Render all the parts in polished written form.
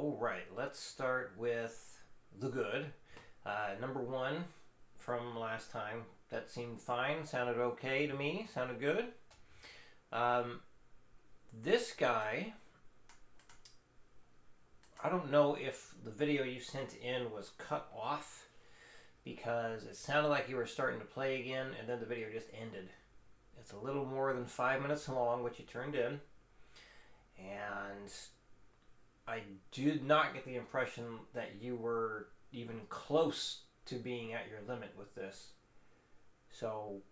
All right, let's start with the good. Number one from last time. That seemed fine. Sounded okay to me. Sounded good. This guy, I don't know if the video you sent in was cut off because it sounded like you were starting to play again and then the video just ended. It's a little more than 5 minutes long, what you turned in. And I did not get the impression that you were even close to being at your limit with this. So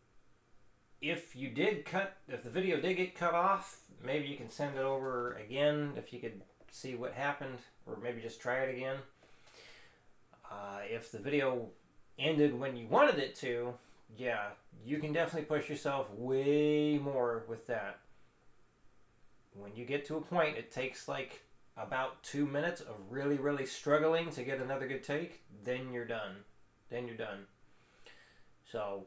if the video did get cut off, maybe you can send it over again if you could see what happened, or maybe just try it again. If the video ended when you wanted it to, yeah, you can definitely push yourself way more with that. When you get to a point, it takes like about 2 minutes of really, really struggling to get another good take, then you're done. So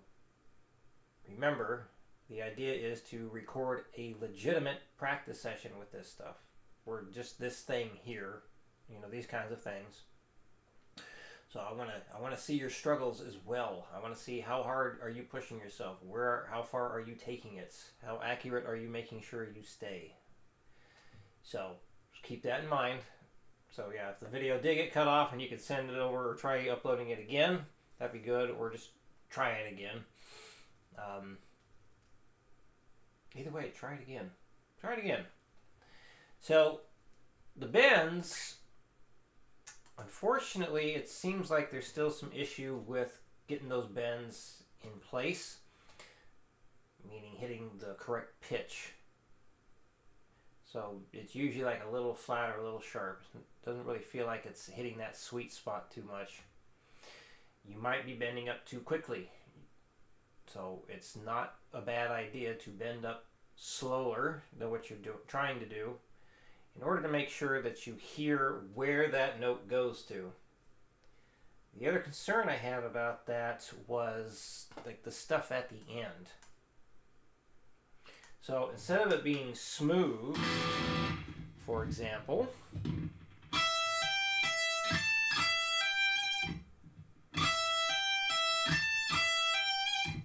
remember, the idea is to record a legitimate practice session with this stuff. Or just this thing here, these kinds of things. So I want to see your struggles as well. I want to see how hard are you pushing yourself? How far are you taking it? How accurate are you making sure you stay? So just keep that in mind. So yeah, if the video did get cut off and you could send it over or try uploading it again, that'd be good. Or just try it again. Either way, try it again. So the bends, unfortunately, it seems like there's still some issue with getting those bends in place, meaning hitting the correct pitch. So it's usually like a little flat or a little sharp. It doesn't really feel like it's hitting that sweet spot too much. You might be bending up too quickly. So it's not a bad idea to bend up slower than what you're trying to do in order to make sure that you hear where that note goes to. The other concern I have about that was like the stuff at the end. So instead of it being smooth, for example,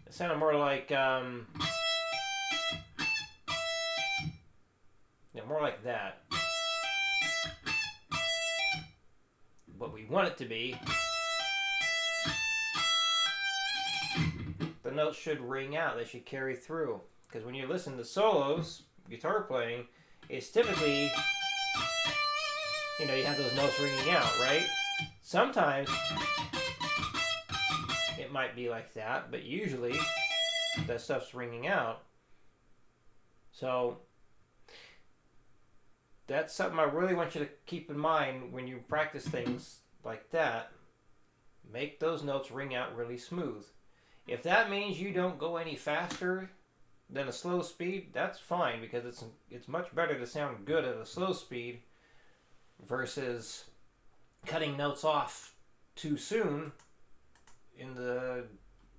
it sounded more like more like that. What we want it to be, the notes should ring out. They should carry through. Because when you listen to solos, guitar playing, it's typically, you have those notes ringing out, right? Sometimes it might be like that, but usually that stuff's ringing out. So that's something I really want you to keep in mind when you practice things like that. Make those notes ring out really smooth. If that means you don't go any faster than a slow speed, that's fine, because it's much better to sound good at a slow speed versus cutting notes off too soon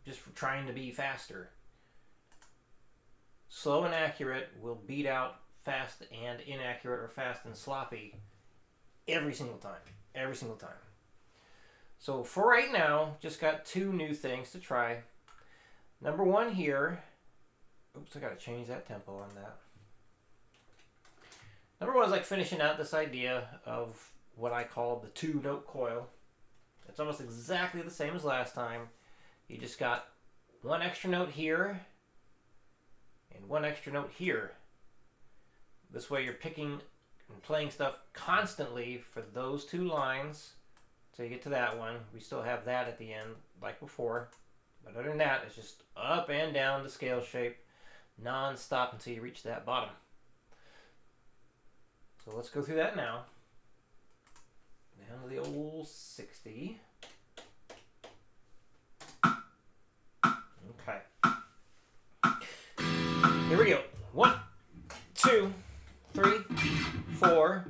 just trying to be faster. Slow and accurate will beat out fast and inaccurate, or fast and sloppy, every single time. So for right now, just got 2 new things to try. Number one here, oops, I gotta change that tempo on that. Number one is like finishing out this idea of what I call the 2-note coil. It's almost exactly the same as last time. You just got 1 extra note here and 1 extra note here. This way you're picking and playing stuff constantly for those 2 lines until you get to that one. We still have that at the end like before. But other than that, it's just up and down the scale shape non-stop until you reach that bottom. So let's go through that now. Down to the old 60. Okay. Here we go. 1, 2, 3, 4.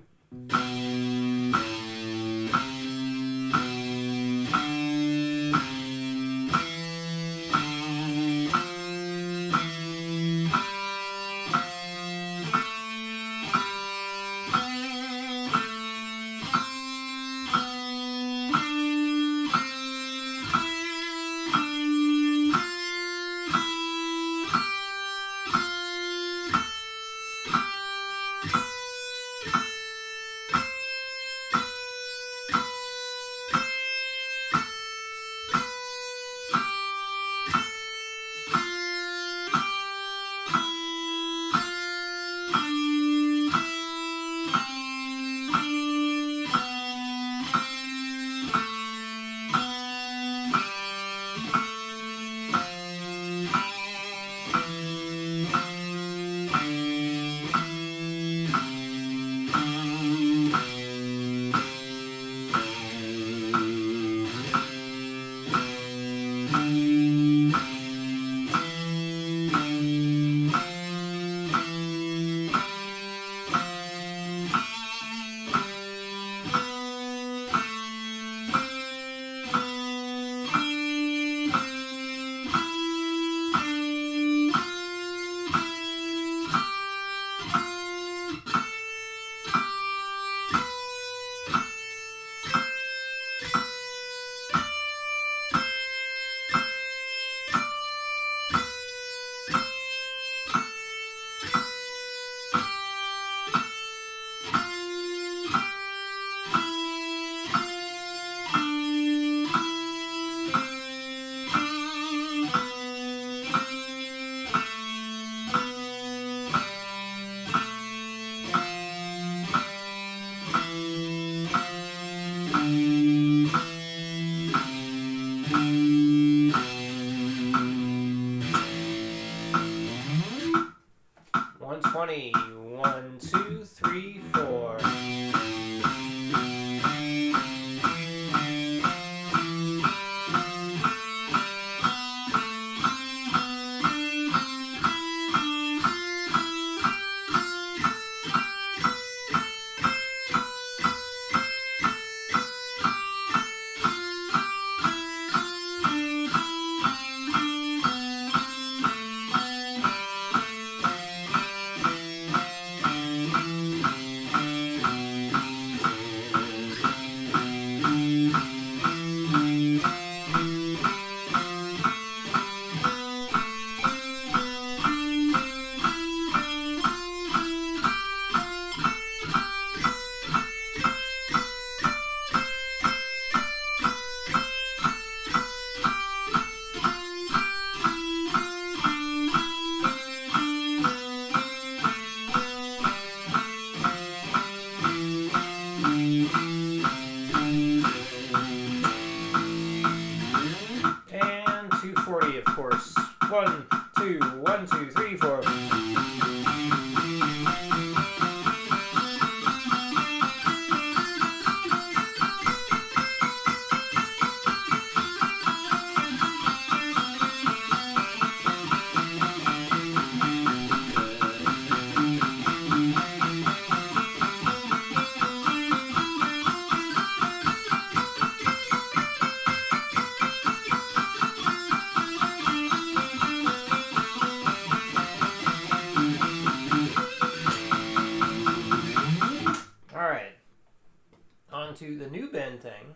on to the new bend thing.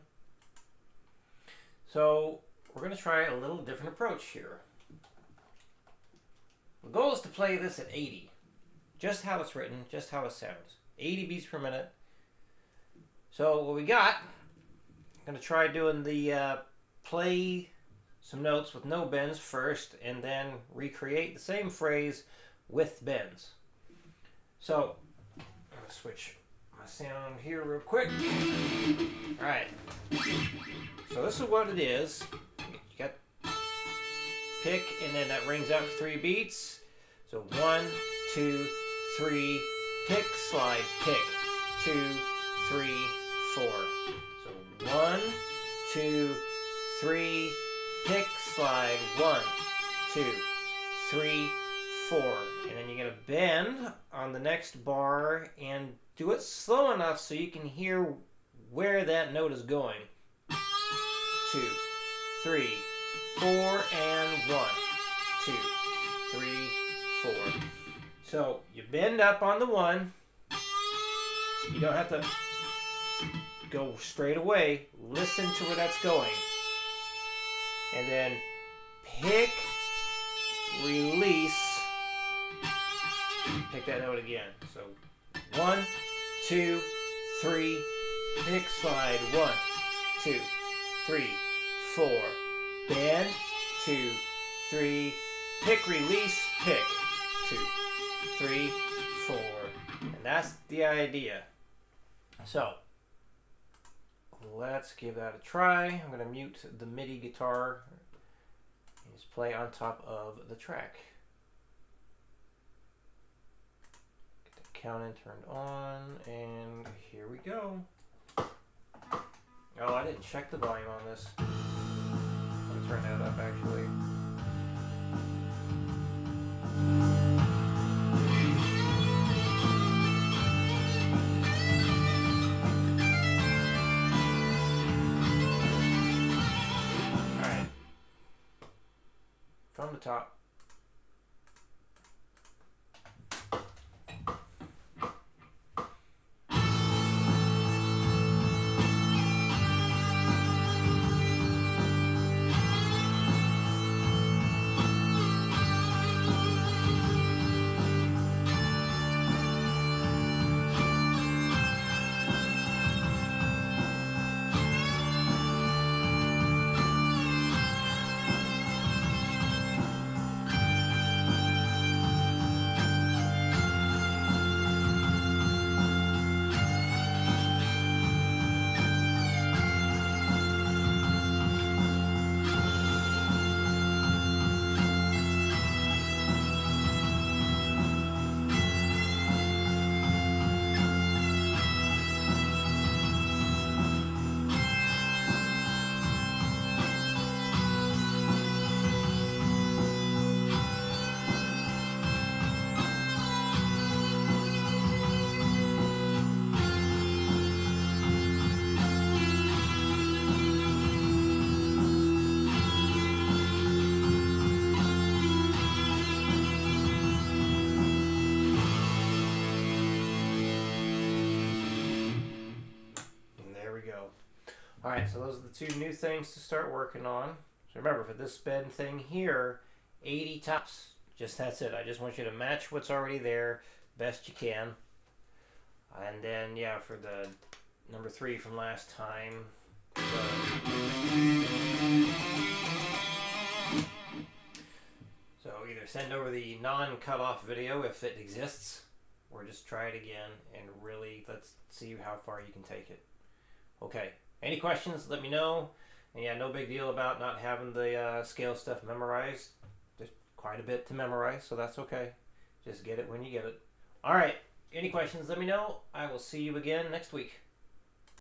So we're going to try a little different approach here. The goal is to play this at 80. Just how it's written, just how it sounds. 80 beats per minute. So what we got, I'm going to try doing the play some notes with no bends first, and then recreate the same phrase with bends. So I'm going to switch my sound here real quick. Alright. So this is what it is. You got pick, and then that rings out for 3 beats. So 1, 2, 3, pick, slide, pick, 2, 3, 4. So 1, 2, 3, pick, slide, 1, 2, 3, 4. And then you're going to bend on the next bar and do it slow enough so you can hear where that note is going. 2, 3, 4, and 1, 2, 3, 4. So you bend up on the 1. You don't have to go straight away. Listen to where that's going. And then pick, release, pick that note again. So 1, 2, 3, pick, slide, 1, 2, 3, 4. Bend, 2, 3, pick, release, pick, 2, 3, 4. And that's the idea. So let's give that a try. I'm going to mute the MIDI guitar and just play on top of the track. Get the count in turned on, and here we go. Oh, I didn't check the volume on this. Let me turn that up actually. Alright. From the top. Alright, so those are the 2 new things to start working on. So remember, for this bend thing here, 80 tops. Just that's it. I just want you to match what's already there best you can. And then, yeah, for the number 3 from last time. So either send over the non-cut-off video if it exists, or just try it again and really let's see how far you can take it. Okay. Any questions, let me know. And yeah, no big deal about not having the scale stuff memorized. There's quite a bit to memorize, so that's okay. Just get it when you get it. All right. Any questions, let me know. I will see you again next week.